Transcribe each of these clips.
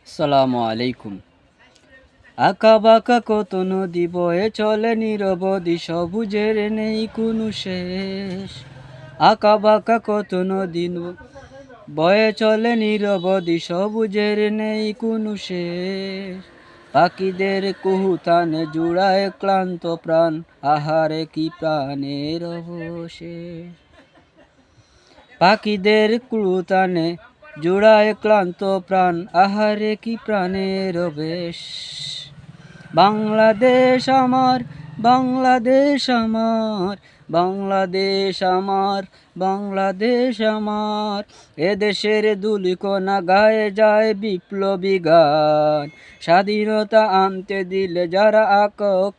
আসসালামু আলাইকুম। আঁকা বাঁকা কত নদী বয়ে চলে নিরবধি, সবুজের নেই কোনো শেষ। আঁকা বাঁকা কত নদী বয়ে চলে নিরবধি, সবুজের নেই কোনো শেষ। পাখিদের কুহুতানে জুড়ায় ক্লান্ত প্রাণ, আহারে কি প্রাণের অবশেষ। পাখিদের কুহুতানে জুড়ায় ক্লান্ত প্রাণ, আহারে কি প্রাণের বেশ। বাংলাদেশ আমার, বাংলাদেশ আমার, বাংলাদেশ আমার, বাংলাদেশ আমার। এদেশের ধুলিকণা গায়ে যায় বিপ্লবী গান, স্বাধীনতা আনতে দিলে যারা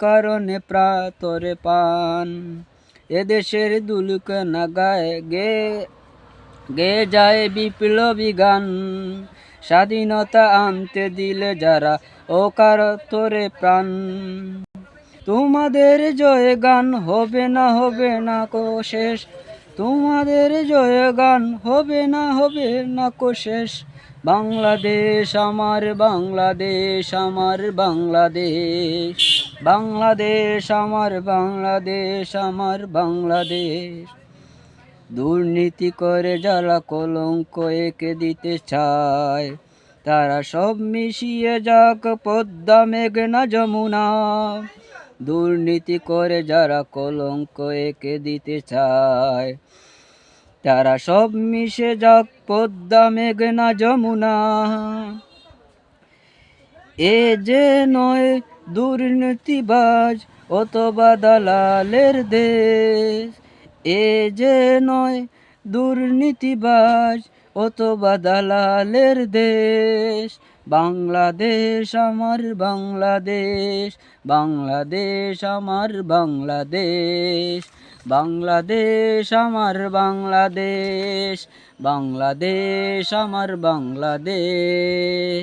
কারণে প্রাতরে পান। এদেশের ধুলিকণা গায়ে গে যায় বিপ্লবী গান, স্বাধীনতা আনতে দিলে যারা কাতরে প্রাণ। তোমাদের জয় গান হবে না, হবে না কো শেষ। তোমাদের জয় গান হবে না, হবে না কো শেষ। বাংলাদেশ আমার, বাংলাদেশ আমার, বাংলাদেশ। বাংলাদেশ আমার, বাংলাদেশ আমার, বাংলাদেশ। দুর্নীতি করে যারা কলঙ্ক এঁকে দিতে চায়, তারা সব মিশিয়ে যাক পদ্মা মেঘনা যমুনা। দুর্নীতি করে যারা কলঙ্ক এঁকে দিতে চায়, তারা সব মিশে যাক পদ্মা মেঘনা যমুনা। এ যে নয় দুর্নীতিবাজ অথবা দালালের দেশ। এ যে নয় দুর্নীতিবাজ অথবা দালালের দেশ। বাংলাদেশ আমার, বাংলাদেশ। বাংলাদেশ আমার, বাংলাদেশ। বাংলাদেশ আমার, বাংলাদেশ। বাংলাদেশ আমার, বাংলাদেশ।